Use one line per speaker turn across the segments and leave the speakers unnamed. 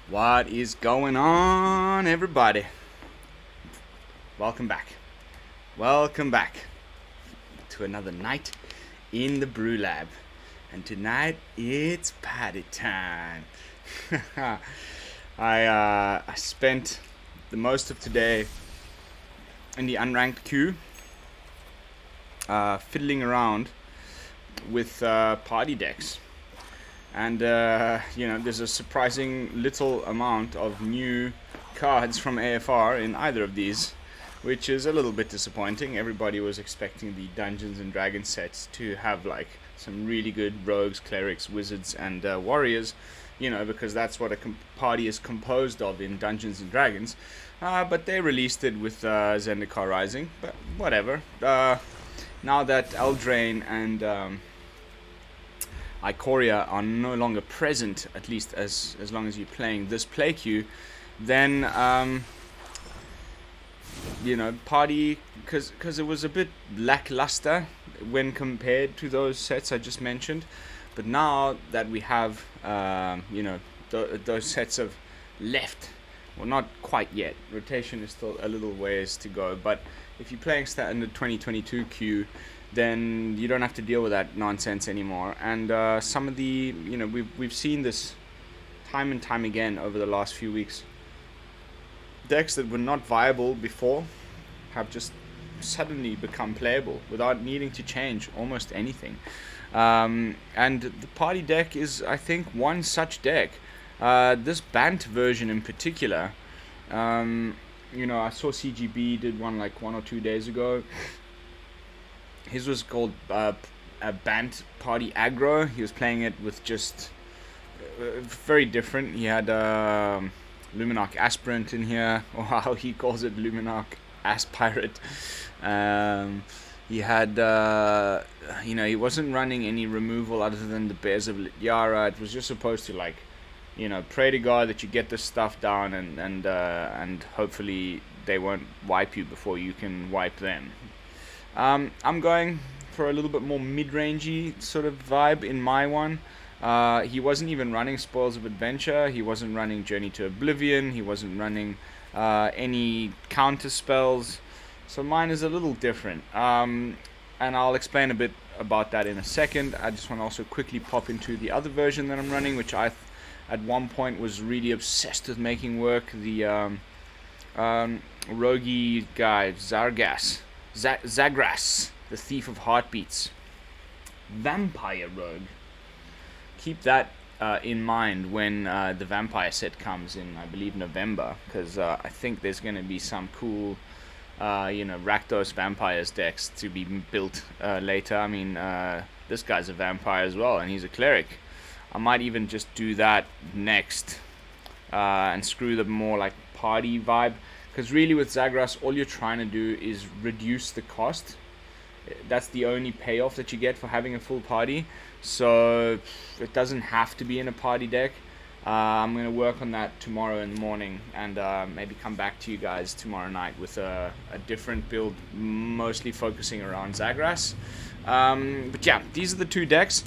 What is going on, everybody? Welcome back. Welcome back to another night in the Brew Lab. And tonight it's party time. I spent the most of today in the unranked queue, fiddling around with party decks. And there's a surprising little amount of new cards from AFR in either of these, which is a little bit disappointing. Everybody was expecting the Dungeons and Dragons sets to have like some really good rogues, clerics, wizards, and warriors, because that's what a party is composed of in Dungeons and Dragons. But they released it with Zendikar Rising, but whatever. Now that Eldraine and Ikoria are no longer present, at least as long as you're playing this play queue, then party, because it was a bit lackluster when compared to those sets I just mentioned. But now that we have those sets have left, well, not quite yet, rotation is still a little ways to go, but if you're playing standard 2022 queue, then you don't have to deal with that nonsense anymore. And some of the, we've seen this time and time again over the last few weeks. Decks that were not viable before have just suddenly become playable without needing to change almost anything. And the party deck is, I think, one such deck. This Bant version in particular, I saw CGB did one like 1 or 2 days ago. His was called a Bant Party Aggro. He was playing it with just very different. He had Luminarch Aspirant in here, or how he calls it, Luminarch Aspirate. He had, he wasn't running any removal other than the Bears of Lityara. It was just supposed to pray to God that you get this stuff down, and hopefully they won't wipe you before you can wipe them. I'm going for a little bit more mid-rangey sort of vibe in my one. He wasn't even running Spoils of Adventure. He wasn't running Journey to Oblivion. He wasn't running any counter spells. So mine is a little different. And I'll explain a bit about that in a second. I just want to also quickly pop into the other version that I'm running, which I at one point was really obsessed with making work. The roguey guy, Zagras, the Thief of Heartbeats. Vampire Rogue. Keep that in mind when the Vampire set comes in, I believe, November, because I think there's going to be some cool, Rakdos Vampires decks to be built later. I mean, this guy's a vampire as well, and he's a cleric. I might even just do that next and screw the more like party vibe. Because really with Zagras, all you're trying to do is reduce the cost. That's the only payoff that you get for having a full party. So it doesn't have to be in a party deck. I'm going to work on that tomorrow in the morning, and maybe come back to you guys tomorrow night with a different build, mostly focusing around Zagras. But yeah, these are the two decks.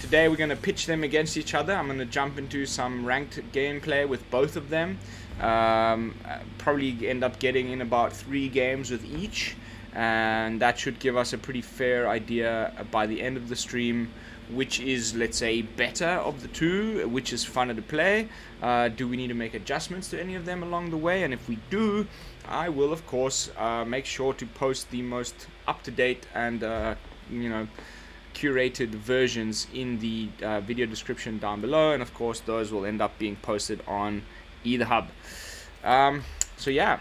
Today we're going to pitch them against each other. I'm going to jump into some ranked gameplay with both of them. Probably end up getting in about 3 games with each, and that should give us a pretty fair idea by the end of the stream which is, let's say, better of the two, which is funner to play. Do we need to make adjustments to any of them along the way? And if we do, I will of course make sure to post the most up-to-date and curated versions in the video description down below, and of course those will end up being posted on either hub. So yeah,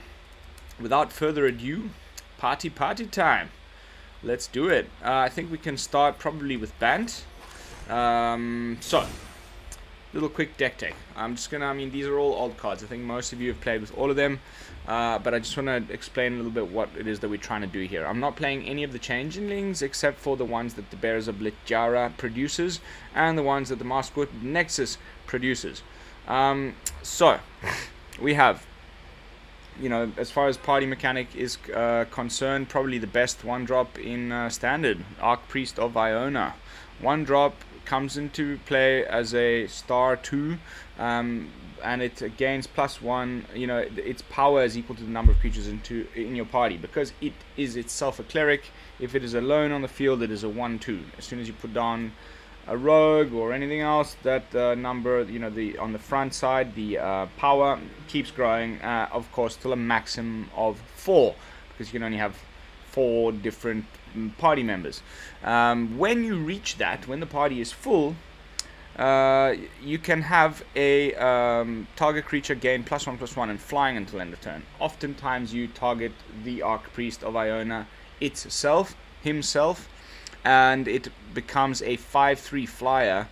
without further ado, party time. Let's do it. I think we can start probably with Bant. So little quick deck tech. I'm just gonna, these are all old cards. I think most of you have played with all of them, but I just want to explain a little bit what it is that we're trying to do here. I'm not playing any of the changelings except for the ones that the Bears of Lityara produces and the ones that the Maskwood Nexus produces. So we have you know, as far as party mechanic is concerned, probably the best 1-drop in Standard, Archpriest of Iona. 1-drop comes into play as a star 2, and it gains +1. You know, its power is equal to the number of creatures in your party, because it is itself a cleric. If it is alone on the field, it is a 1/2. As soon as you put down a rogue or anything else, that number, you know, on the front side, the power keeps growing, of course, till a maximum of 4, because you can only have 4 different party members. When you reach that, when the party is full, you can have a target creature gain +1/+1 and flying until end of turn. Oftentimes you target the Archpriest of Iona himself, and it becomes a 5/3 flyer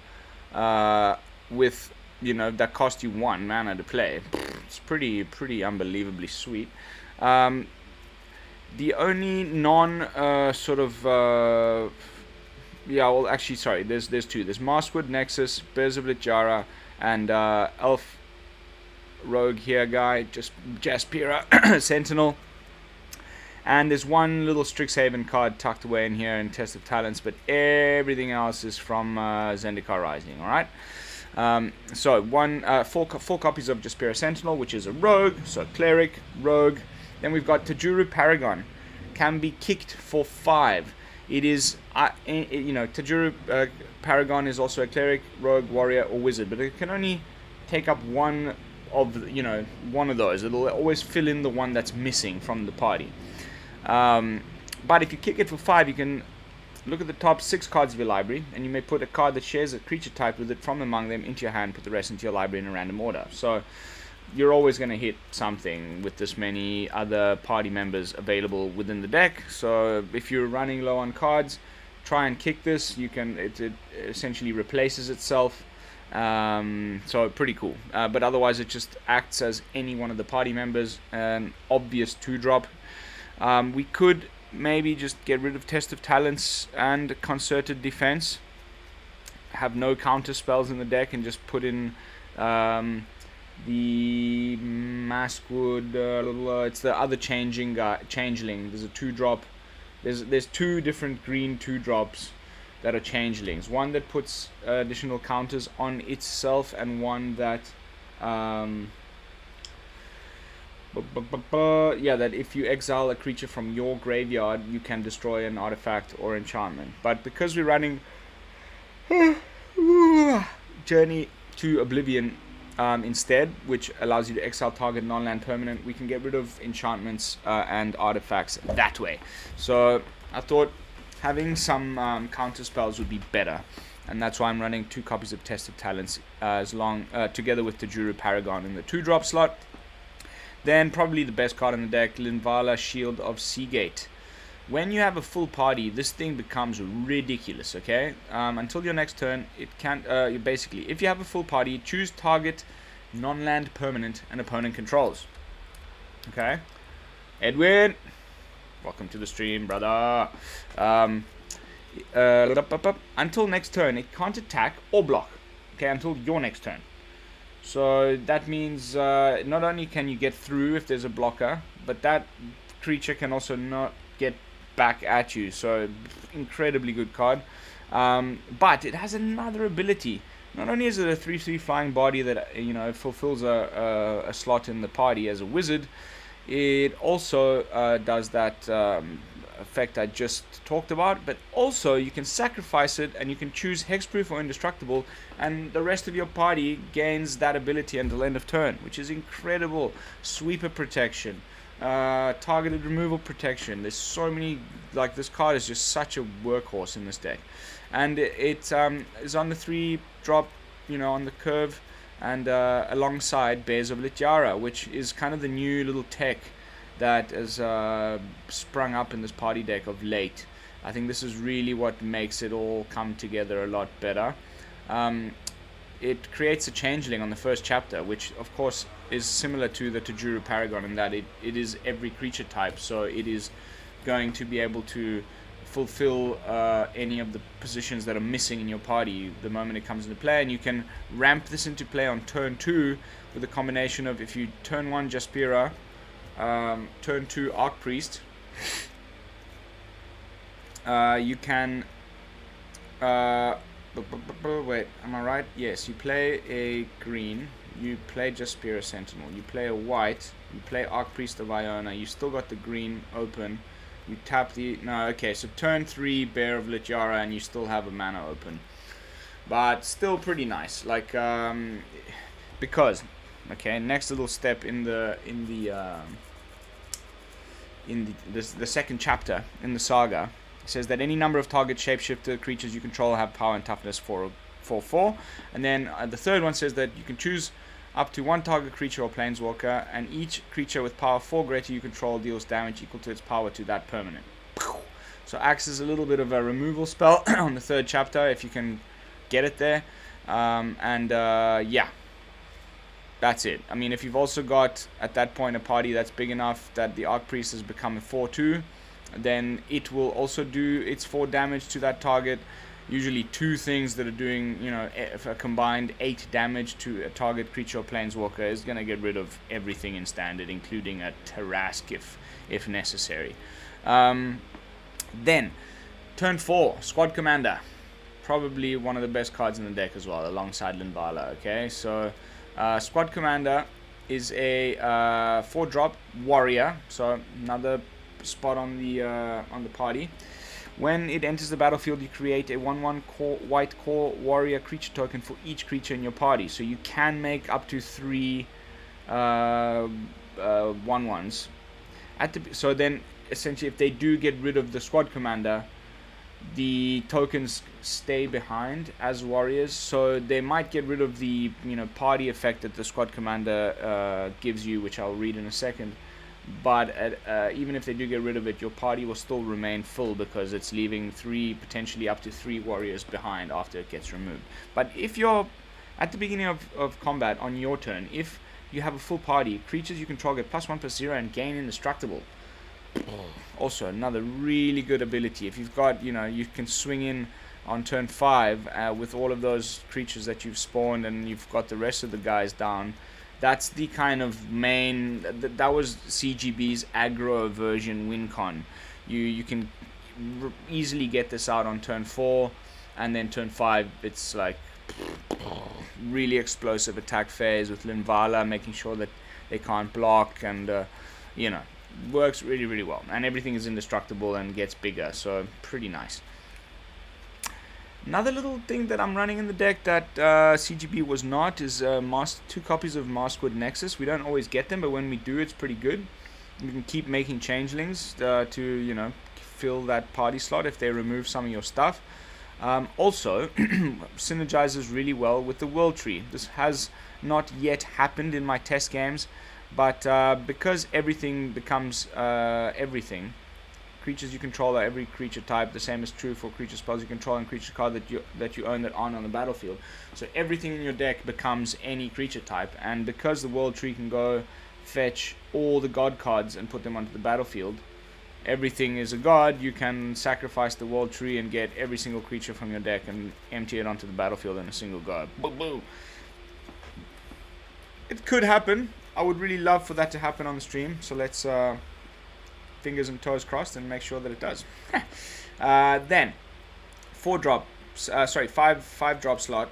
with, you know, that cost you 1 mana to play. It's pretty unbelievably sweet. The only actually, sorry, there's 2. There's Maskwood Nexus, Bears of Lichara, and Elf Rogue here guy, just Jaspira Sentinel. And there's 1 little Strixhaven card tucked away in here in Test of Talents, but everything else is from Zendikar Rising, alright? So 4 copies of Jaspira Sentinel, which is a rogue, so cleric, rogue. Then we've got Tajuru Paragon, can be kicked for 5. It is, you know, Tajuru Paragon is also a cleric, rogue, warrior, or wizard, but it can only take up one of those. It'll always fill in the one that's missing from the party. But if you kick it for 5, you can look at the top 6 cards of your library, and you may put a card that shares a creature type with it from among them into your hand, put the rest into your library in a random order. So you're always going to hit something with this many other party members available within the deck. So if you're running low on cards, try and kick this. It essentially replaces itself. So pretty cool. But otherwise it just acts as any one of the party members, an obvious 2-drop. We could maybe just get rid of Test of Talents and Concerted Defense, have no counter spells in the deck, and just put in the Maskwood, it's the other changeling. There's a 2-drop. There's 2 different green 2-drops that are changelings. One that puts additional counters on itself, and one that that if you exile a creature from your graveyard, you can destroy an artifact or enchantment. But because we're running Journey to Oblivion instead, which allows you to exile target non-land permanent, we can get rid of enchantments and artifacts that way. So I thought having some counter spells would be better, and that's why I'm running 2 copies of Test of Talents together with the Tajuru Paragon in the 2-drop slot. Then probably the best card in the deck, Linvala, Shield of Seagate. When you have a full party, this thing becomes ridiculous, okay? Until your next turn, it can't, basically, if you have a full party, choose target non-land permanent an opponent controls. Okay? Edwin, welcome to the stream, brother. Until next turn, it can't attack or block, okay, until your next turn. So that means not only can you get through if there's a blocker, but that creature can also not get back at you. So incredibly good card. But it has another ability. Not only is it a 3/3 flying body that, you know, fulfills a slot in the party as a wizard, it also does that effect I just talked about, but also you can sacrifice it and you can choose hexproof or indestructible, and the rest of your party gains that ability until end of turn, which is incredible. Sweeper protection, targeted removal protection. There's so many, like, this card is just such a workhorse in this deck, and it is on the 3-drop, you know, on the curve, and alongside Bears of Lichara, which is kind of the new little tech that has sprung up in this party deck of late. I think this is really what makes it all come together a lot better. It creates a changeling on the first chapter, which of course is similar to the Tajuru Paragon in that it is every creature type, so it is going to be able to fulfill any of the positions that are missing in your party the moment it comes into play, and you can ramp this into play on turn 2 with a combination of, if you turn 1 Jaspira, turn 2 Archpriest, you can wait, am I right? Yes, you play a green, you play just Spear Sentinel, you play a white, you play Archpriest of Iona, you still got the green open, you tap the, no, okay, so turn 3 Bear of Lityara and you still have a mana open. But still pretty nice, like, because, okay, next little step in the second chapter in the saga, says that any number of target shapeshifter creatures you control have power and toughness 4/4, and then the third one says that you can choose up to one target creature or planeswalker, and each creature with power 4 greater you control deals damage equal to its power to that permanent. So acts as a little bit of a removal spell on the third chapter if you can get it there, yeah, that's it. I mean, if you've also got at that point a party that's big enough that the Archpriest has become a 4/2, then it will also do its 4 damage to that target. Usually 2 things that are doing, you know, if a combined 8 damage to a target creature or planeswalker is going to get rid of everything in standard, including a Tarask if necessary. Then, turn 4, Squad Commander. Probably one of the best cards in the deck as well, alongside Linvala, okay? So, Squad Commander is a 4-drop warrior, so another spot on the party. When it enters the battlefield, you create a 1/1 white core warrior creature token for each creature in your party. So you can make up to 3 1/1s. So then, essentially, if they do get rid of the squad commander, the tokens stay behind as warriors. So they might get rid of the party effect that the squad commander gives you, which I'll read in a second. But even if they do get rid of it, your party will still remain full because it's leaving potentially up to 3 warriors behind after it gets removed. But if you're at the beginning of combat on your turn, if you have a full party, creatures you control get +1/+0 and gain indestructible. Also another really good ability. If you've got, you can swing in on turn 5 with all of those creatures that you've spawned and you've got the rest of the guys down. That's the kind of main, that was CGB's aggro version win con. You can easily get this out on turn 4, and then turn 5 it's like really explosive attack phase with Linvala making sure that they can't block, and works really, really well. And everything is indestructible and gets bigger, so pretty nice. Another little thing that I'm running in the deck that CGB was not is 2 copies of Maskwood Nexus. We don't always get them, but when we do, it's pretty good. You can keep making changelings to, fill that party slot if they remove some of your stuff. Also, synergizes really well with the World Tree. This has not yet happened in my test games, but because everything becomes everything, creatures you control are every creature type. The same is true for creature spells you control and creature card that you own that aren't on the battlefield. So everything in your deck becomes any creature type, and because the World Tree can go fetch all the god cards and put them onto the battlefield, everything is a god. You can sacrifice the World Tree and get every single creature from your deck and empty it onto the battlefield in a single go. Boo boo. It could happen. I would really love for that to happen on the stream. So let's fingers and toes crossed and make sure that it does. Then 5 drop slot.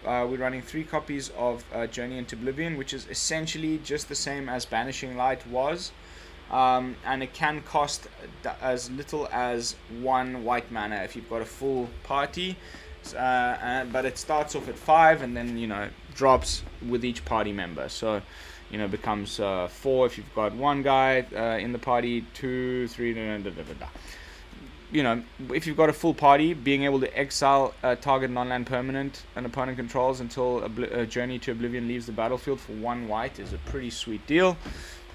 We're running 3 copies of Journey into Oblivion, which is essentially just the same as Banishing Light was, and it can cost as little as 1 white mana if you've got a full party, but it starts off at 5 and then drops with each party member. So becomes 4 if you've got 1 guy in the party, 2, 3, if you've got a full party, being able to exile a target non-land permanent an opponent controls until Journey to Oblivion leaves the battlefield for 1 white is a pretty sweet deal.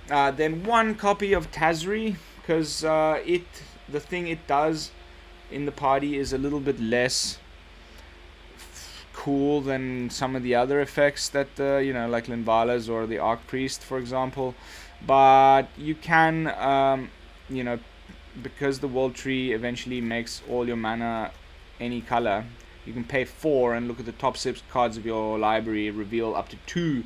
Then 1 copy of Tazri, because the thing it does in the party is a little bit less cool than some of the other effects that like Linvala's or the Archpriest, for example. But you can because the World Tree eventually makes all your mana any color, you can pay 4 and look at the top 6 cards of your library, reveal up to 2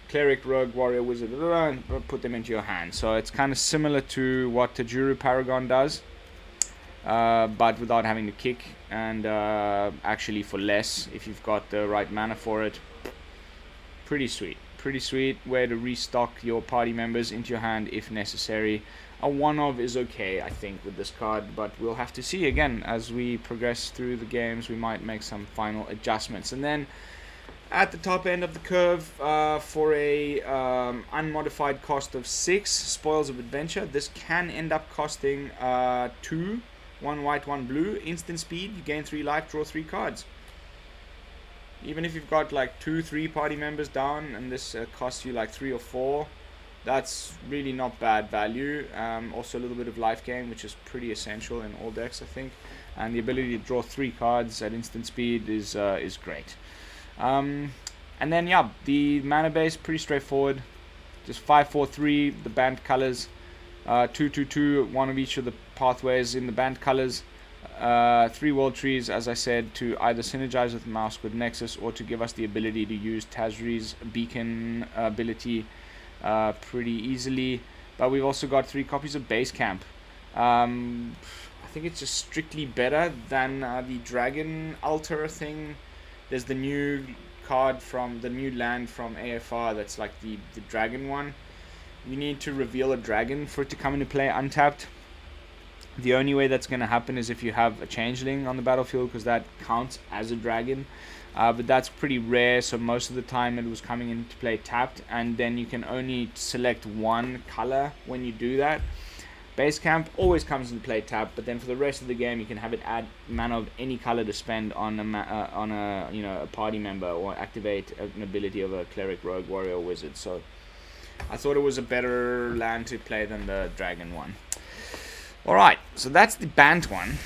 cleric, rogue, warrior, wizard, and put them into your hand. So it's kind of similar to what Tajuru Paragon does, but without having to kick, and actually for less if you've got the right mana for it. Pretty sweet way to restock your party members into your hand if necessary. A one-of is okay, I think, with this card, but we'll have to see again as we progress through the games. We might make some final adjustments. And then at the top end of the curve, for a unmodified cost of 6, Spoils of Adventure, this can end up costing 2, 1 white, 1 blue, instant speed. You gain 3 life, draw 3 cards. Even if you've got like 2-3 party members down and this costs you like 3 or 4, that's really not bad value. Also a little bit of life gain, which is pretty essential in all decks, I think. And the ability to draw 3 cards at instant speed is great. And then yeah, the mana base pretty straightforward. Just 5-4-3, the Bant colors. 2-2-2, one of each of the pathways in the Bant colors. 3 world trees, as I said, to either synergize with Mouse Squid Nexus or to give us the ability to use Tazri's beacon ability pretty easily. But we've also got 3 copies of Base Camp. I think it's just strictly better than the Dragon Altar thing. There's the new card from the new land from AFR that's like the dragon one. You need to reveal a dragon for it to come into play untapped. The only way that's going to happen is if you have a changeling on the battlefield, because that counts as a dragon. But that's pretty rare, so most of the time it was coming into play tapped, and then you can only select one color when you do that. Base Camp always comes into play tapped, but then for the rest of the game you can have it add mana of any color to spend on a party member, or activate an ability of a cleric, rogue, warrior, or wizard. So I thought it was a better land to play than the dragon one. Alright, so that's the Bant one.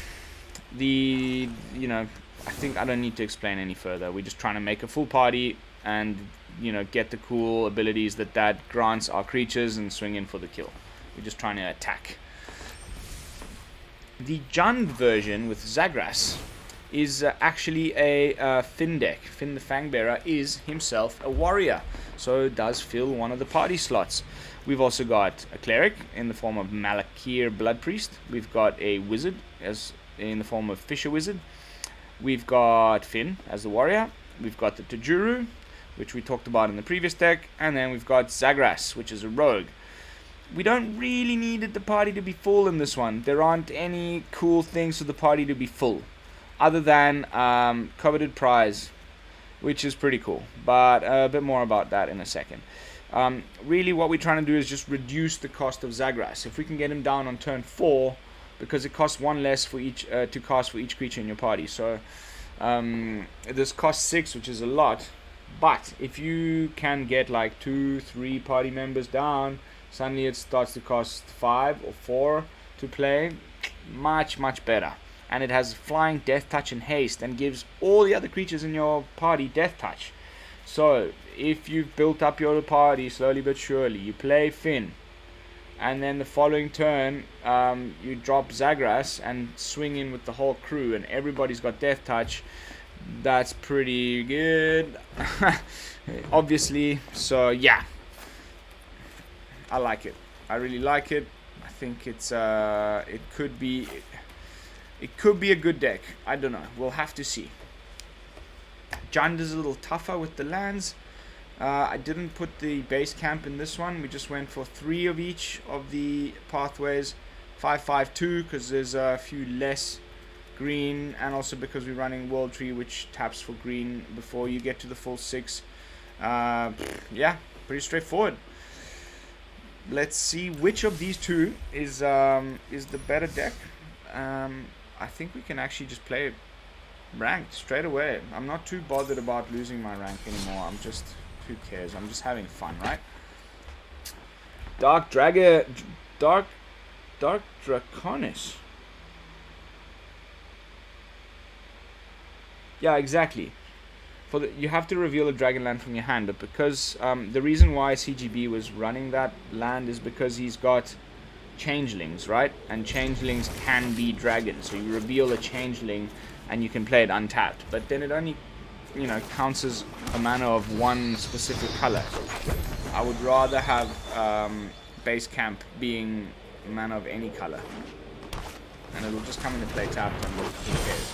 I think I don't need to explain any further. We're just trying to make a full party and, get the cool abilities that grants our creatures and swing in for the kill. We're just trying to attack. The Jund version with Zagras is actually a Finn deck. Finn the Fangbearer is himself a warrior, so does fill one of the party slots. We've also got a cleric in the form of Malakir Blood Priest. We've got a wizard as in the form of Fisher Wizard. We've got Finn as the warrior. We've got the Tajuru, which we talked about in the previous deck, and then we've got Zagras, which is a rogue. We don't really need the party to be full in this one. There aren't any cool things for the party to be full, other than Coveted Prize, which is pretty cool, but a bit more about that in a second. Really what we're trying to do is just reduce the cost of Zagras. If we can get him down on turn 4, because it costs 1 less for each to cast for each creature in your party. So this costs 6, which is a lot, but if you can get like 2-3 party members down, suddenly it starts to cost 5 or 4 to play. Much better. And it has flying, death touch, and haste, and gives all the other creatures in your party death touch. So if you've built up your party slowly but surely, you play Finn, and then the following turn you drop Zagras and swing in with the whole crew, and everybody's got death touch. That's pretty good. Obviously. So yeah, I like it. I really like it. I think it's it could be a good deck. I don't know. We'll have to see. Jund is a little tougher with the lands. I didn't put the Base Camp in this one. We just went for 3 of each of the pathways. 5-5-2 because there's a few less green, and also because we're running World Tree, which taps for green before you get to the full 6. Yeah, pretty straightforward. Let's see which of these two is the better deck. I think we can actually just play ranked straight away. I'm not too bothered about losing my rank anymore. Who cares? I'm just having fun, right? Dark Draconis. Yeah, exactly. You have to reveal a dragon land from your hand, but because the reason why CGB was running that land is because he's got changelings, right? And changelings can be dragons, so you reveal a changeling and you can play it untapped, but then it only counts as a mana of one specific color. I would rather have base camp being mana of any color. And it'll just come into play tapped and who cares.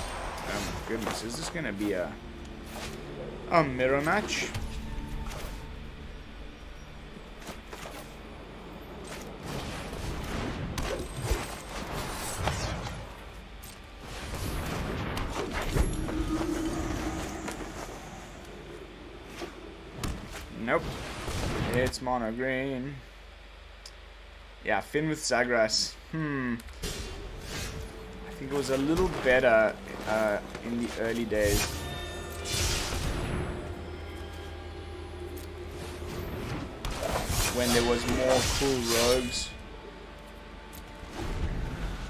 Oh my goodness, is this gonna be a mirror match? Nope. It's mono green. Yeah, Finn with Zagras. I think it was a little better in the early days. When there was more cool rogues.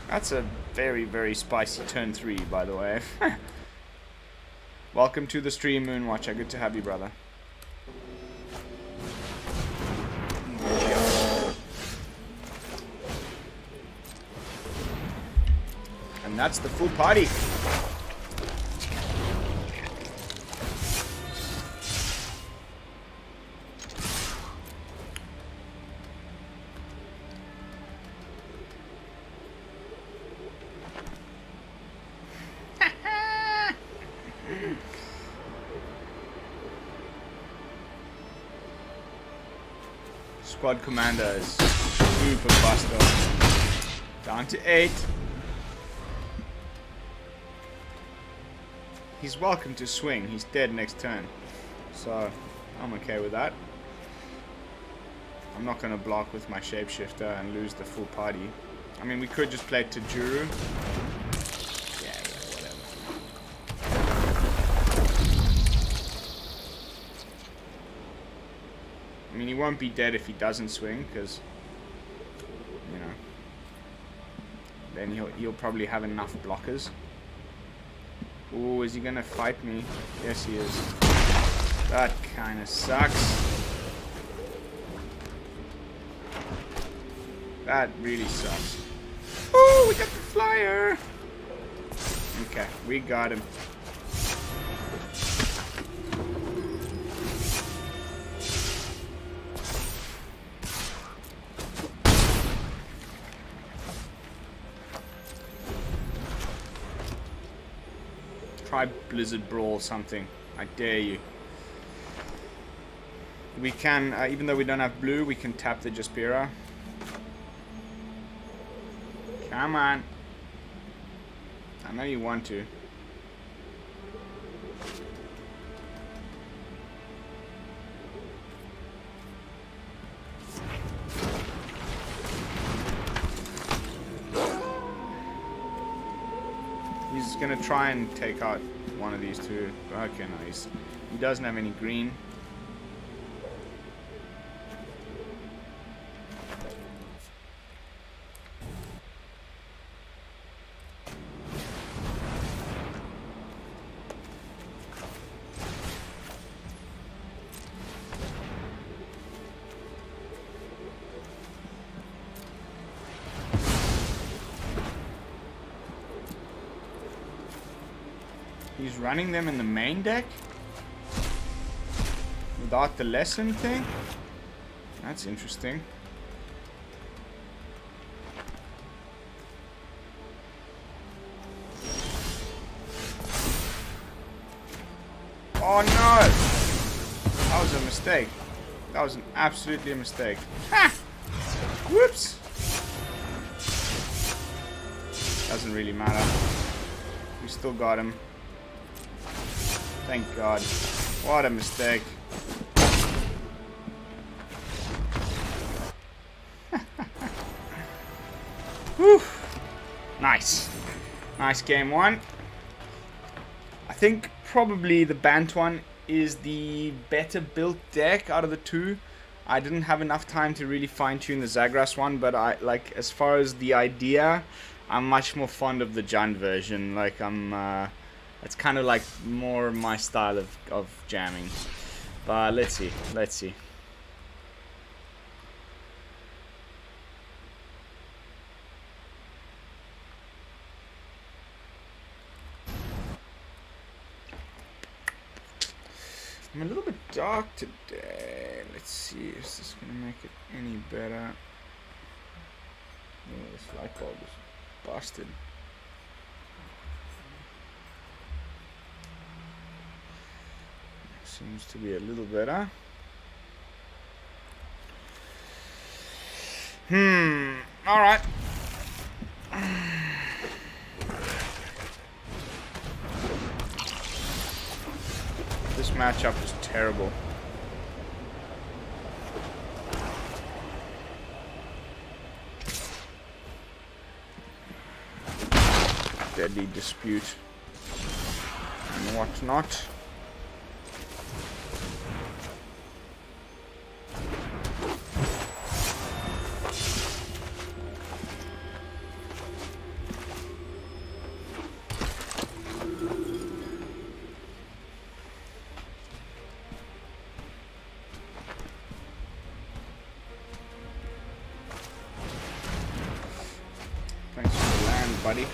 That's a very, very spicy turn 3, by the way. Welcome to the stream, Moonwatcher. Good to have you, brother. And that's the full party. Squad commander is super fast though. Down to 8. He's welcome to swing. He's dead next turn. So, I'm okay with that. I'm not going to block with my shapeshifter and lose the full party. I mean, we could just play Tajuru. Yeah, whatever. I mean, he won't be dead if he doesn't swing, because, you know, then he'll probably have enough blockers. Ooh, is he gonna fight me? Yes, he is. That kind of sucks. That really sucks. Ooh, we got the flyer! Okay, we got him. Try Blizzard Brawl something. I dare you. We can, even though we don't have blue, we can tap the Jaspera. Come on. I know you want to. He's gonna try and take out one of these two. Okay, nice. He doesn't have any green. He's running them in the main deck? Without the lesson thing? That's interesting. Oh no! That was a mistake. That was absolutely a mistake. Ha! Whoops! Doesn't really matter. We still got him. Thank God. What a mistake. Whew. Nice. Nice game one. I think probably the Bant one is the better built deck out of the two. I didn't have enough time to really fine tune the Zagras one, but I like as far as the idea, I'm much more fond of the Jund version. Like it's kind of like more my style of jamming. But let's see. Let's see. I'm a little bit dark today. Let's see, is this gonna make it any better? Oh, this light bulb is busted. Seems to be a little better. Alright. This matchup is terrible. Deadly dispute and whatnot. Thanks for the land, buddy.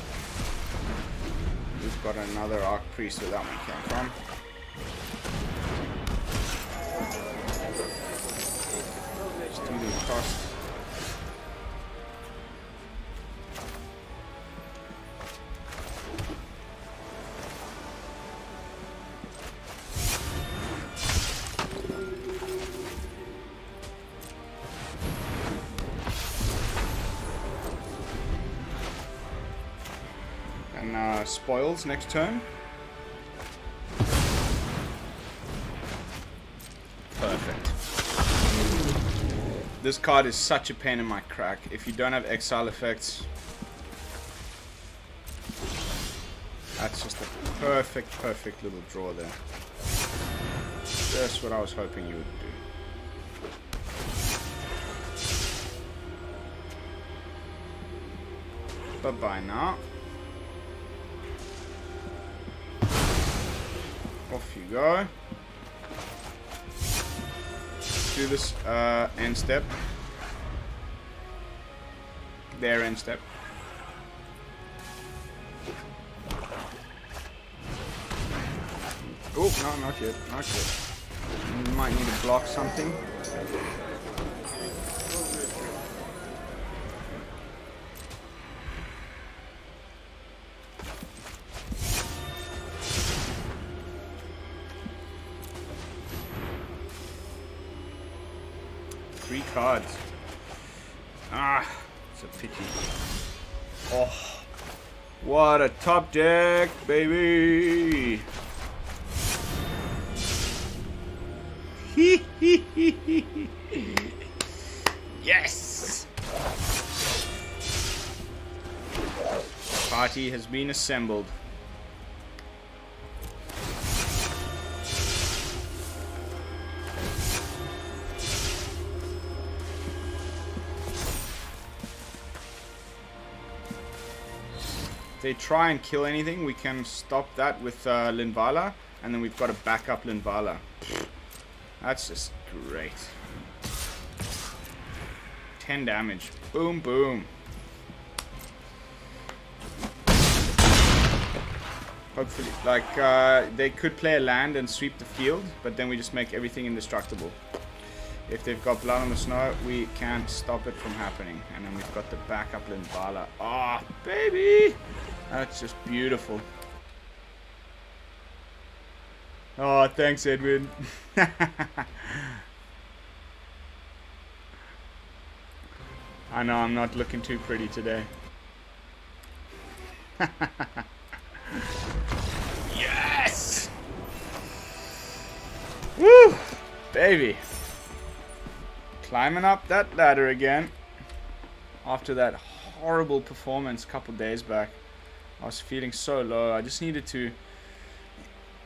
We've got another Arc Priest where that one came from. Just do the cost. And spoils next turn. Perfect. This card is such a pain in my crack. If you don't have exile effects, that's just a perfect little draw there. Just what I was hoping you would do. Bye-bye now. Off you go. Do this end step. There, end step. Oh, no, not yet. Not yet. You might need to block something. Three cards. Ah, it's a pity. Oh, what a top deck, baby! Yes! Party has been assembled. If they try and kill anything, we can stop that with Linvala, and then we've got a backup Linvala. That's just great. 10 damage. Boom, boom. Hopefully, like, they could play a land and sweep the field, but then we just make everything indestructible. If they've got blood on the snow, we can't stop it from happening. And then we've got the backup Linvala. Ah, oh, baby! That's just beautiful. Oh, thanks, Edwin. I know I'm not looking too pretty today. Yes! Woo! Baby. Climbing up that ladder again. After that horrible performance a couple days back. I was feeling so low. I just needed to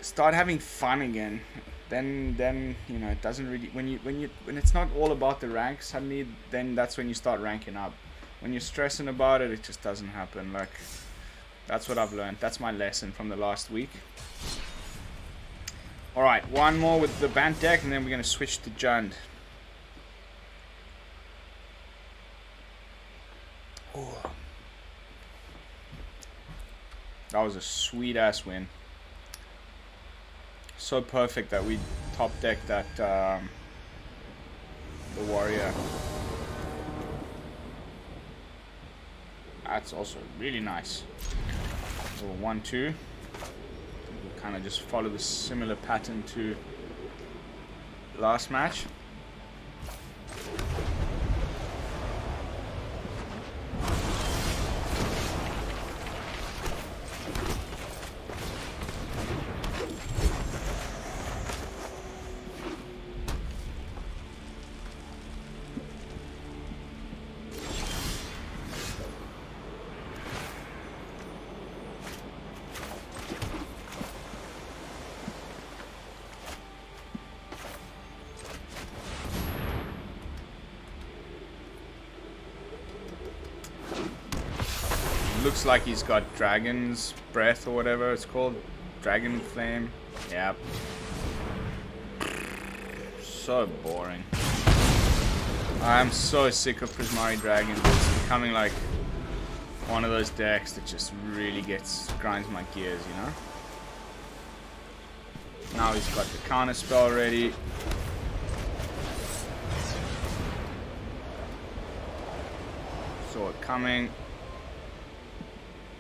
start having fun again. Then you know, it doesn't really, when it's not all about the rank suddenly, then that's when you start ranking up. When you're stressing about it, it just doesn't happen. Like, that's what I've learned. That's my lesson from the last week. Alright, one more with the Bant deck, and then we're going to switch to Jund. Ooh. That was a sweet ass win. So perfect that we top deck that the warrior. That's also really nice. So 1-2. We'll kind of just follow the similar pattern to last match. Looks like he's got Dragon's Breath or whatever it's called. Dragon Flame. Yep. So boring. I'm so sick of Prismari Dragons. It's becoming like one of those decks that just really grinds my gears, you know? Now he's got the counter spell ready. Saw it coming.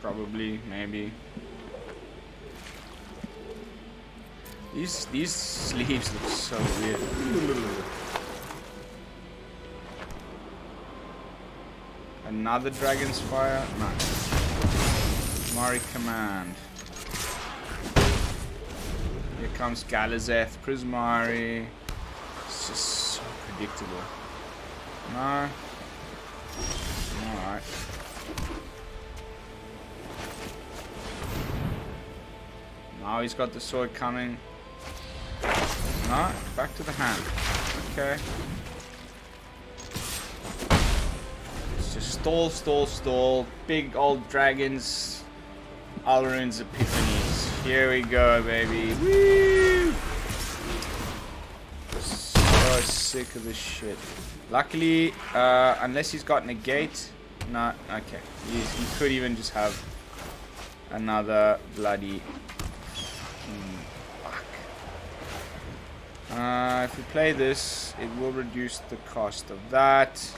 Probably, maybe. These sleeves look so weird. Another Dragon's Fire? Nice. Mari Command. Here comes Galazeth, Prismari. It's just so predictable. No. Alright. Now he's got the sword coming. No, back to the hand. Okay. It's just stall, stall, stall. Big old dragons. Alrune's Epiphanies. Here we go, baby. Woo! So sick of this shit. Luckily, unless he's got negate. No, okay. He could even just have another bloody... if we play this, it will reduce the cost of that.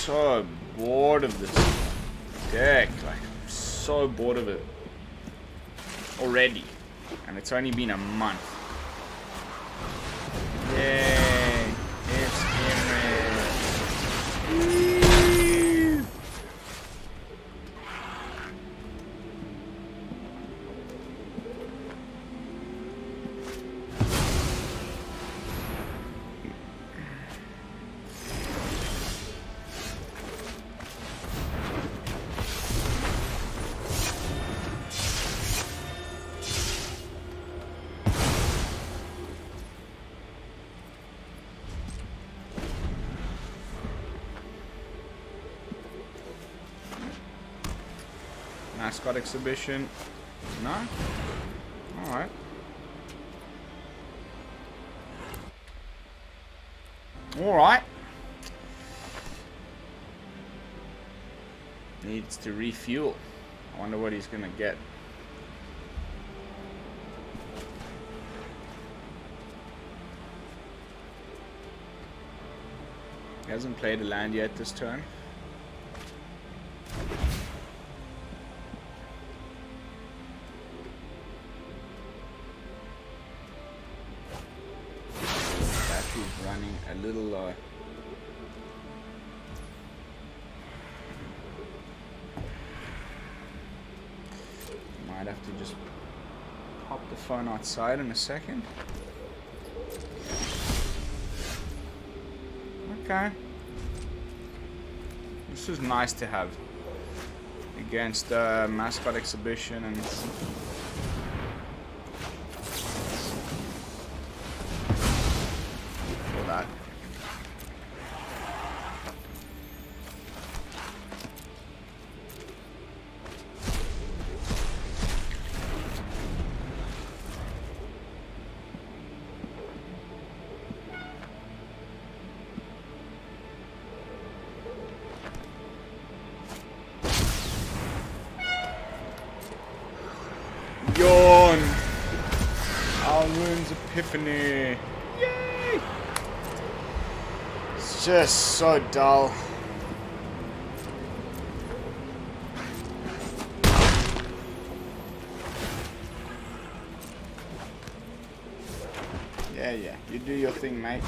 So bored of this deck, like I'm so bored of it already, and it's only been a month. Yay, it's Imre. Mascot exhibition. No? Alright. Alright. Needs to refuel. I wonder what he's gonna get. He hasn't played a land yet this turn. Running a little low. Might have to just pop the phone outside in a second. Okay. This is nice to have against mascot exhibition and Wounds Epiphany. Yay! It's just so dull. Yeah, you do your thing, mate.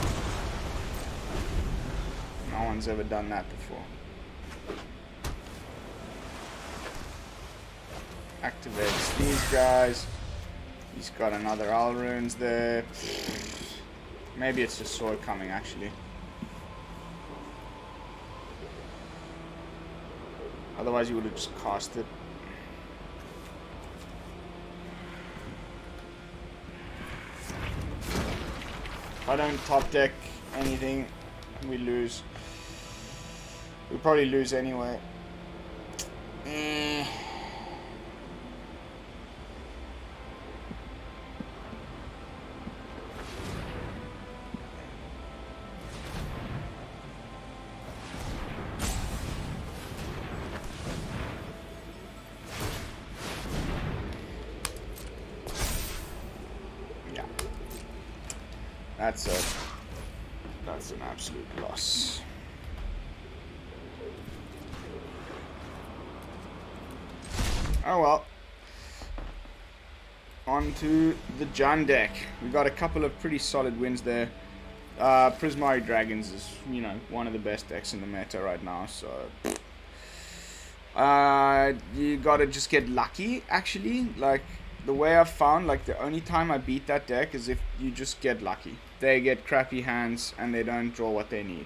No one's ever done that before. Activates these guys. He's got another Alrunes there. Maybe it's just sword coming, actually. Otherwise, you would have just cast it. If I don't top deck anything, we lose. We'll probably lose anyway. That's an absolute loss. Oh well. On to the Jund deck. We got a couple of pretty solid wins there. Prismari Dragons is, you know, one of the best decks in the meta right now, so you gotta just get lucky, actually. Like, the way I've found, like, the only time I beat that deck is if you just get lucky. They get crappy hands and they don't draw what they need.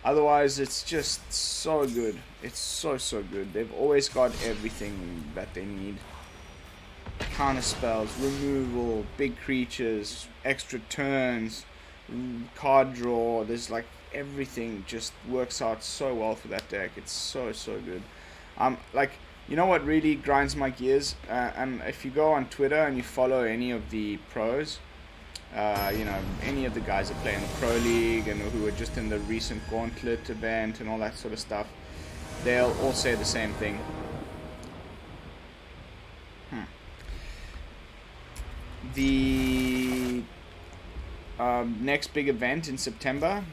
Otherwise, it's just so good. It's so good. They've always got everything that they need. Counter spells, removal, big creatures, extra turns, card draw. There's like everything just works out so well for that deck. It's so good. Like, you know what really grinds my gears? And if you go on Twitter and you follow any of the pros, you know, any of the guys that play in the Pro League and who are just in the recent Gauntlet event and all that sort of stuff, they'll all say the same thing. The next big event in September,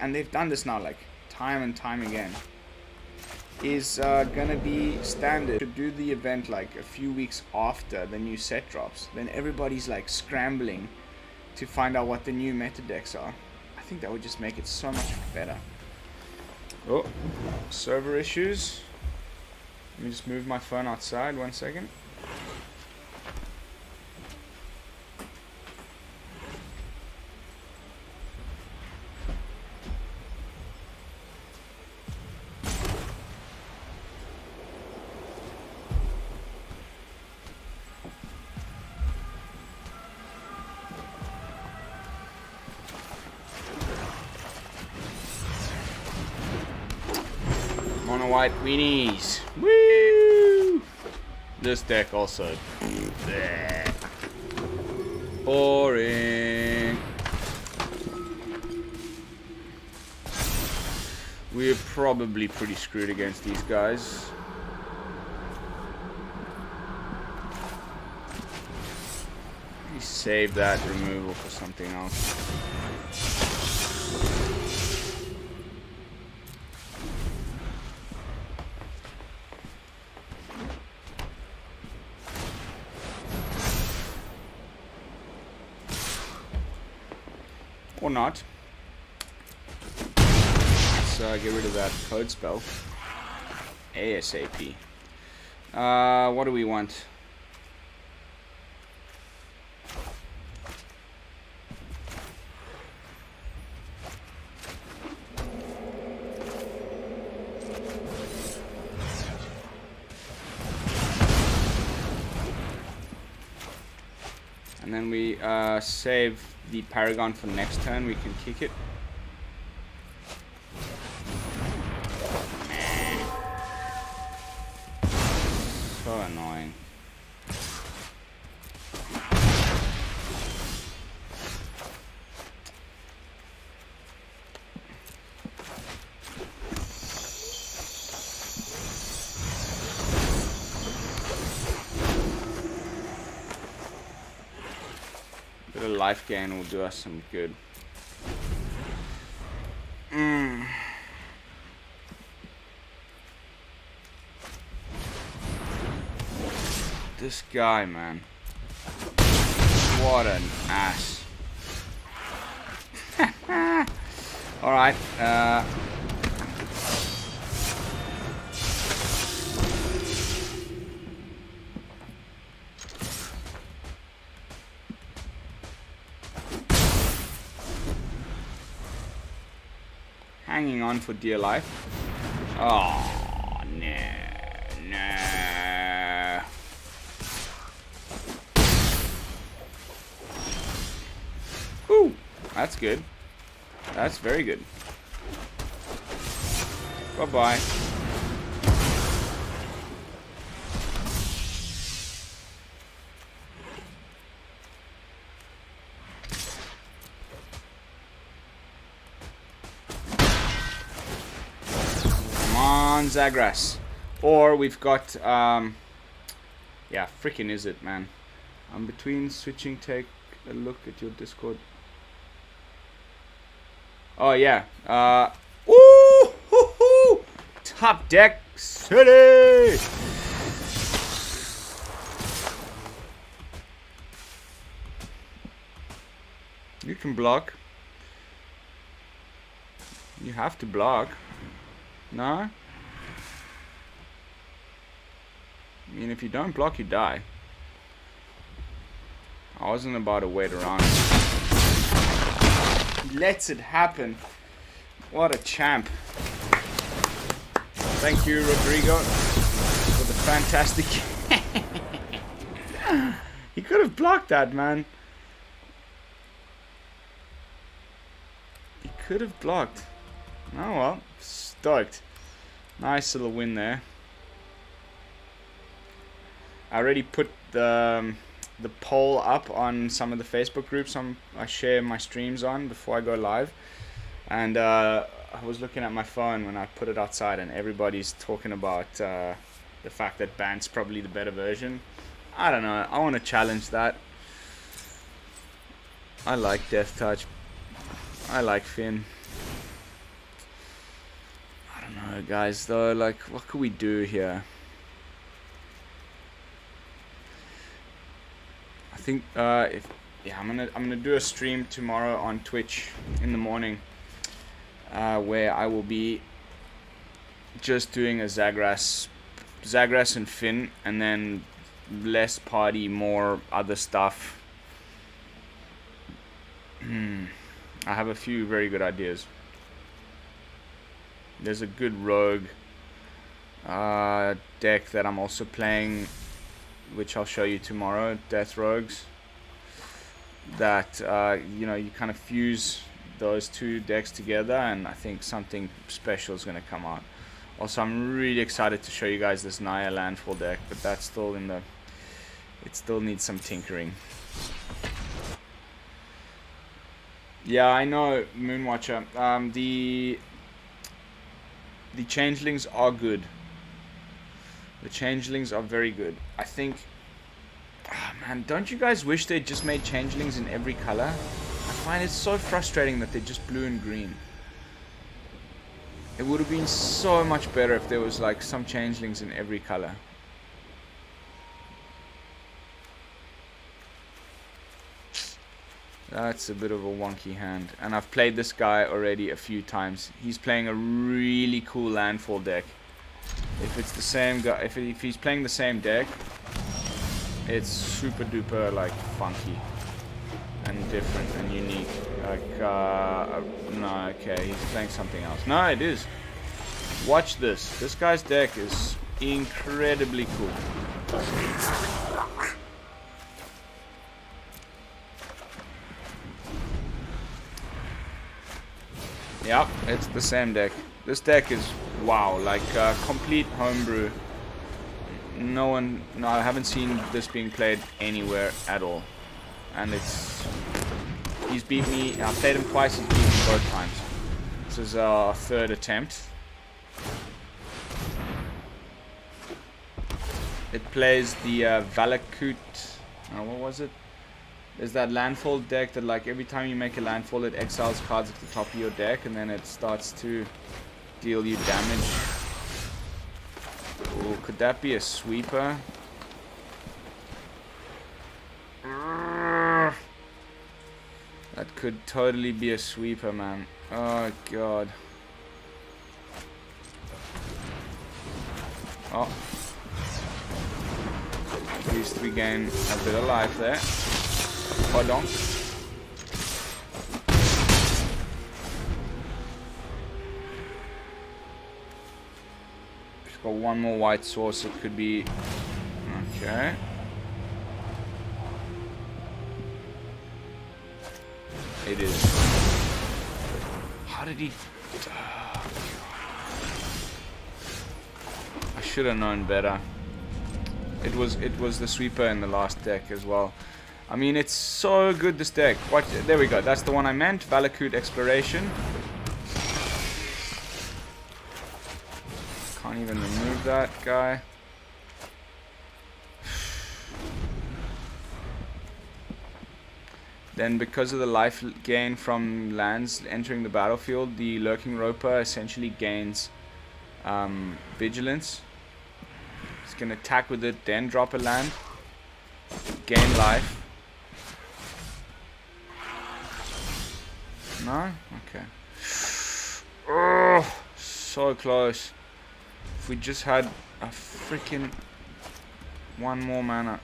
and they've done this now like time and time again, is gonna be standard. To do the event like a few weeks after the new set drops, then everybody's like scrambling to find out what the new meta decks are. I think that would just make it so much better. Oh, server issues. Let me just move my phone outside 1 second. Mono white weenies. Woo! This deck also. Bleh. Boring. We're probably pretty screwed against these guys. Maybe save that removal for something else. Or not. Let's get rid of that code spell. ASAP. What do we want? And then we save the Paragon for next turn. We can kick it. So annoying. Bit of life gain will do us some good. This guy, man. What an ass. Alright, hanging on for dear life. Oh, no, no. Ooh, that's good. That's very good. Bye-bye. Come on, Zagras. Or we've got, yeah, freaking is it, man. I'm between switching, take a look at your Discord. Oh yeah. Ooh, hoo, hoo. Top deck city. You can block. You have to block. No? I mean, if you don't block, you die. I wasn't about to wait around. He lets it happen. What a champ. Thank you, Rodrigo, for the fantastic. He could have blocked that, man. He could have blocked. Oh well, stoked. Nice little win there. I already put the poll up on some of the Facebook groups I share my streams on before I go live, and I was looking at my phone when I put it outside, and everybody's talking about the fact that Bant's probably the better version. I don't know, I want to challenge that. I like Death Touch. I like Finn. I don't know, guys, though, like, what could we do here? I think I'm gonna do a stream tomorrow on Twitch in the morning, where I will be just doing a Zagras and Finn, and then less party, more other stuff. I have a few very good ideas. There's a good rogue deck that I'm also playing, which I'll show you tomorrow, Death Rogues, that you know, you kind of fuse those two decks together, and I think something special is going to come out. Also, I'm really excited to show you guys this Naya Landfall deck, but that's still in the, it still needs some tinkering. Yeah, I know, Moonwatcher. The changelings are good. The changelings are very good. I think, man, don't you guys wish they just made changelings in every color? I find it so frustrating that they're just blue and green. It would have been so much better if there was like some changelings in every color. That's a bit of a wonky hand. And I've played this guy already a few times. He's playing a really cool landfall deck. If it's the same guy, if he's playing the same deck, it's super duper like funky and different and unique. Like no, okay, he's playing something else. No, it is. Watch this. This guy's deck is incredibly cool. Yep, it's the same deck. This deck is, wow, like complete homebrew. No, I haven't seen this being played anywhere at all. And he's beat me, I played him twice, he's beat me both times. This is our third attempt. It plays the Valakut, what was it? There's that landfall deck that, like, every time you make a landfall, it exiles cards at the top of your deck, and then it starts to deal you damage. Ooh, could that be a sweeper? That could totally be a sweeper, man. Oh, God. Oh. At least we gain a bit of life there. Pardon. Just got one more white source. It could be... Okay. It is. How did he... I should have known better. It was the sweeper in the last deck as well. I mean, it's so good, this deck. What? There we go. That's the one I meant. Valakut Exploration. Can't even remove that guy. Then, because of the life gain from lands entering the battlefield, the Lurking Roper essentially gains vigilance. It's going to attack with it, then drop a land. Gain life. No? Okay. Oh, so close. If we just had a freaking one more mana.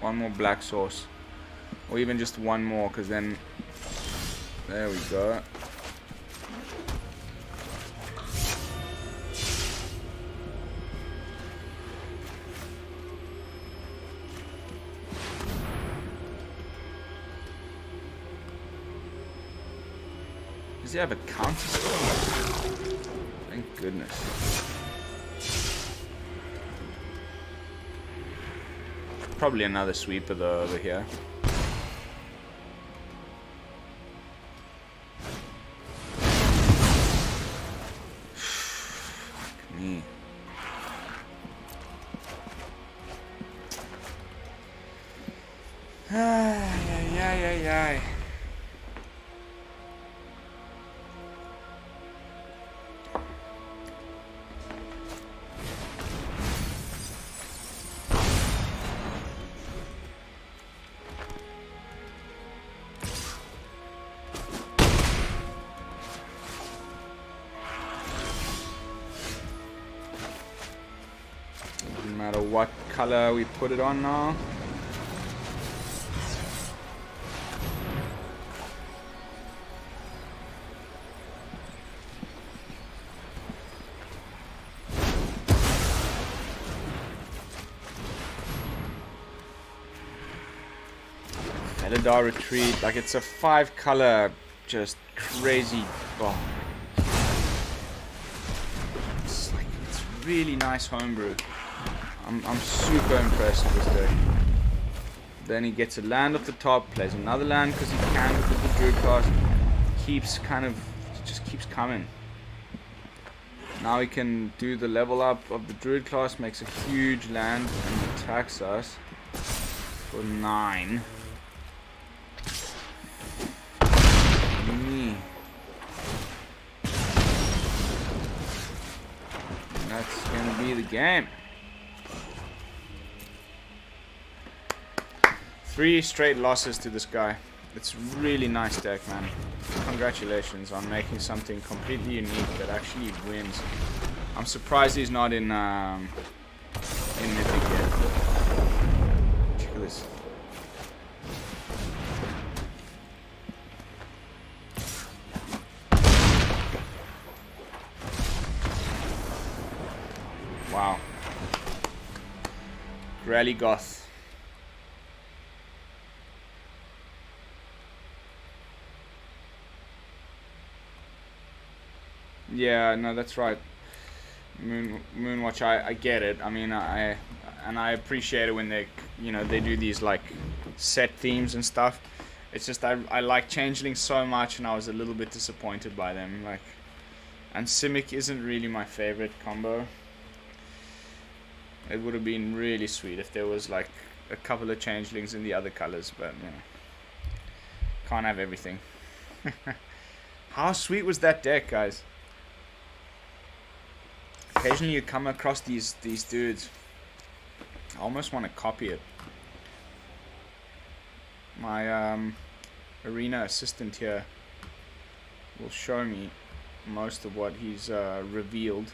One more black source. Or even just one more, because then... There we go. Does he have a counter spell? Thank goodness. Probably another sweeper though over here. Fuck me. Ay, ay, ay, ay, ay. Doesn't matter what color we put it on now. Eladar Retreat, like it's a 5-color, just crazy. Oh. It's like, it's really nice homebrew. I'm super impressed with this deck. Then he gets a land off the top, plays another land because he can with the Druid class. Just keeps coming. Now he can do the level up of the Druid class, makes a huge land and attacks us for 9. That's gonna be the game. 3 straight losses to this guy. It's really nice deck, man. Congratulations on making something completely unique that actually wins. I'm surprised he's not in Mythic yet. Check this. Wow. Rally Goth. Yeah, no, that's right. Moonwatch, I get it. I mean, I appreciate it when they, they do these like set themes and stuff. It's just I like Changeling so much, and I was a little bit disappointed by them. Like, And Simic isn't really my favorite combo. It would have been really sweet if there was like a couple of changelings in the other colors, but you know, can't have everything. How sweet was that deck, guys? Occasionally you come across these dudes. I almost want to copy it. My arena assistant here will show me most of what he's revealed.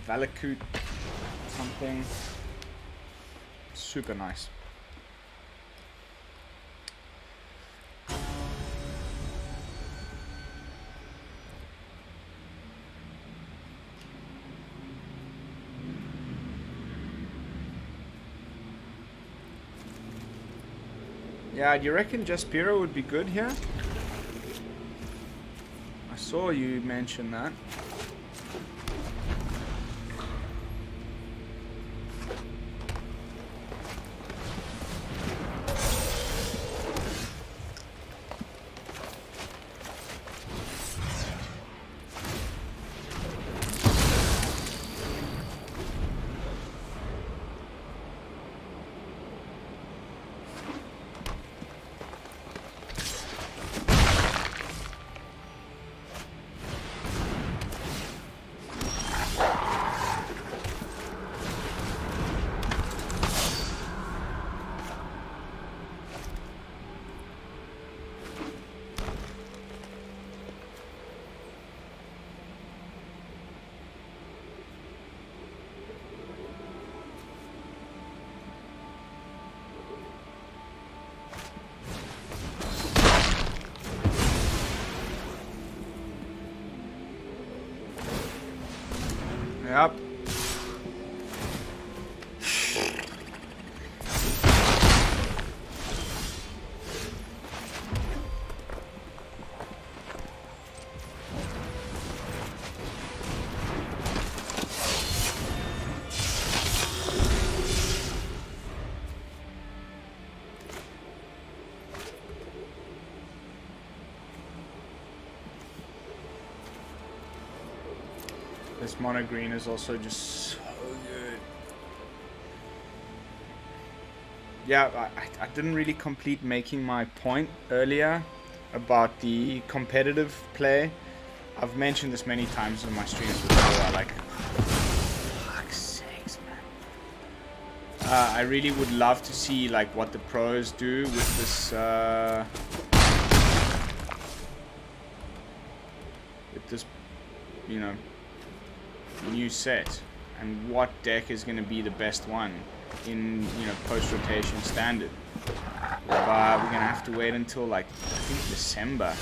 Valakut something. Super nice. Yeah, do you reckon Jaspiro would be good here? I saw you mention that. Yep. This mono green is also just so good. Yeah, I didn't really complete making my point earlier about the competitive play. I've mentioned this many times in my streams before. Like, fuck's sakes, man. I really would love to see like what the pros do with this you know, new set, and what deck is going to be the best one in, you know, post rotation standard. But we're going to have to wait until like I think December.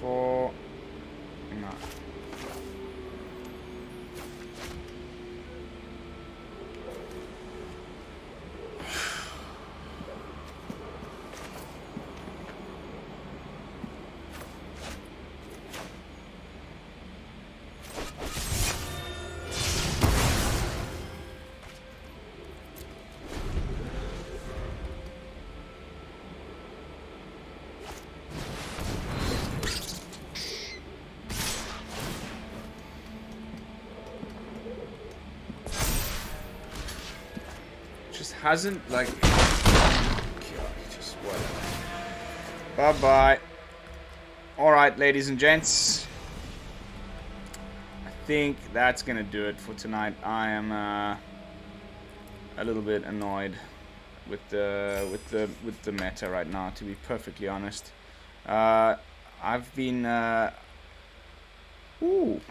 For no. Hasn't like just whatever. Bye bye. Alright, ladies and gents, I think that's gonna do it for tonight. I am a little bit annoyed with the meta right now, to be perfectly honest. I've been ooh.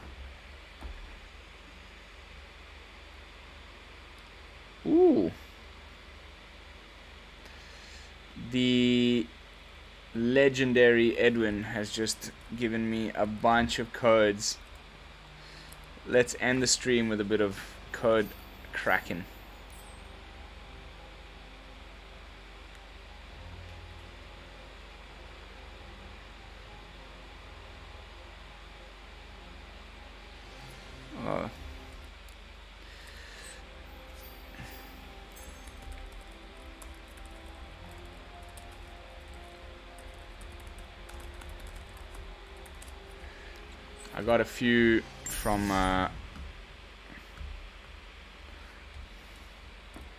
The legendary Edwin has just given me a bunch of codes. Let's end the stream with a bit of code cracking. I got a few from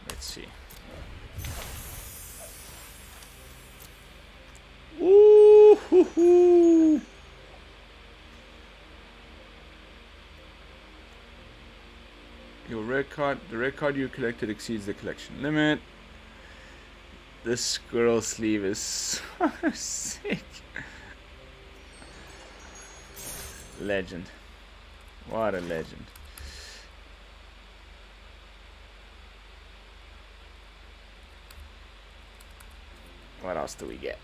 let's see. Ooh hoo hoo. Your red card, the red card you collected exceeds the collection limit. This squirrel sleeve is so sick. Legend. What a legend. What else do we get?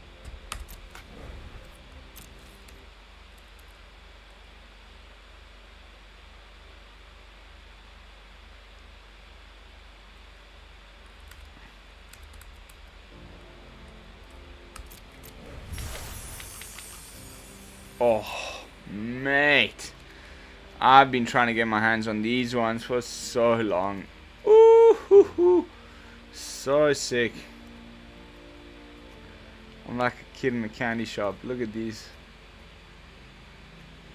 Oh, mate. I've been trying to get my hands on these ones for so long. Ooh, hoo, hoo. So sick. I'm like a kid in a candy shop. Look at these.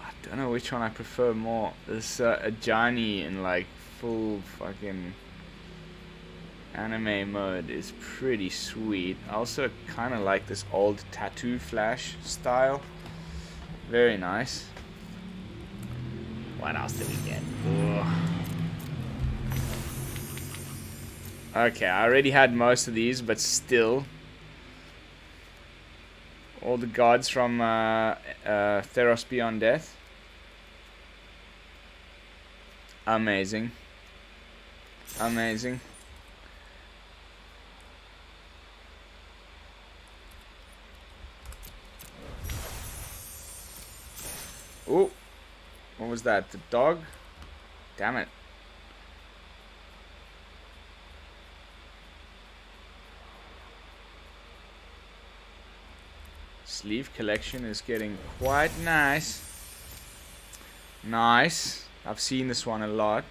I don't know which one I prefer more. This Ajani in like full fucking anime mode is pretty sweet. I also kind of like this old tattoo flash style. Very nice. What else did we get? Ugh. Okay, I already had most of these, but still. All the gods from Theros Beyond Death. Amazing. Amazing. Oh, what was that? The dog? Damn it. Sleeve collection is getting quite nice. Nice. I've seen this one a lot.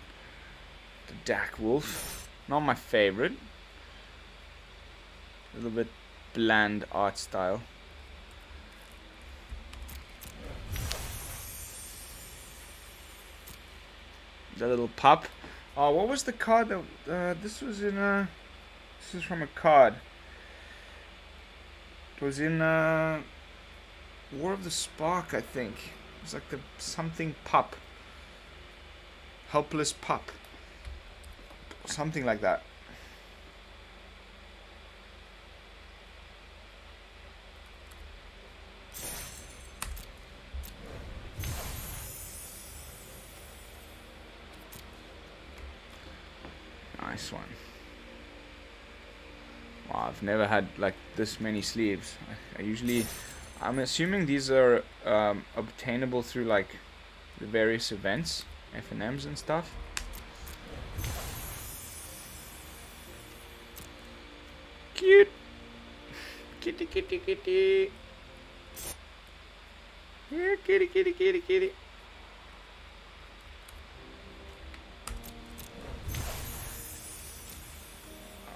The Dak Wolf. Not my favorite. A little bit bland art style. The little pup. Oh, what was the card that this was in this is from a card. It was in War of the Spark, I think. It was like the something pup. Helpless pup. Something like that. Nice one. Wow, I've never had like this many sleeves. I'm assuming these are obtainable through like the various events, FNMs and stuff. Cute. Kitty, kitty, kitty. Yeah, kitty, kitty, kitty, kitty.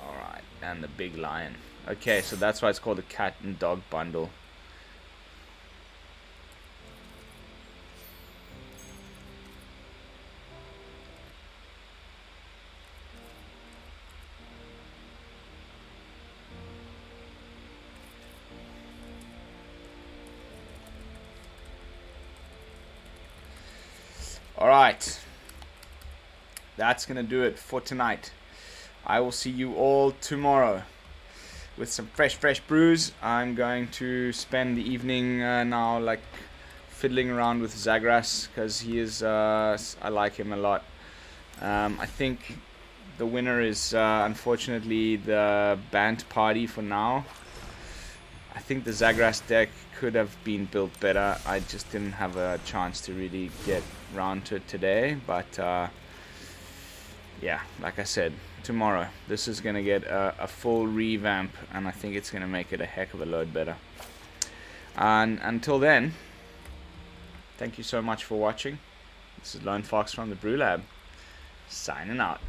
Alright, and the big lion. Okay, so that's why it's called a cat and dog bundle. Alright, that's gonna do it for tonight. I will see you all tomorrow with some fresh brews. I'm going to spend the evening now like fiddling around with Zagras because he is I like him a lot. I think the winner is unfortunately the Bant Party for now. I think the Zagras deck could have been built better. I just didn't have a chance to really get round to it today, but yeah, like I said, tomorrow this is gonna get a full revamp, and I think it's gonna make it a heck of a load better. And until then, thank you so much for watching. This is Lone Fox from the Brew Lab, signing out.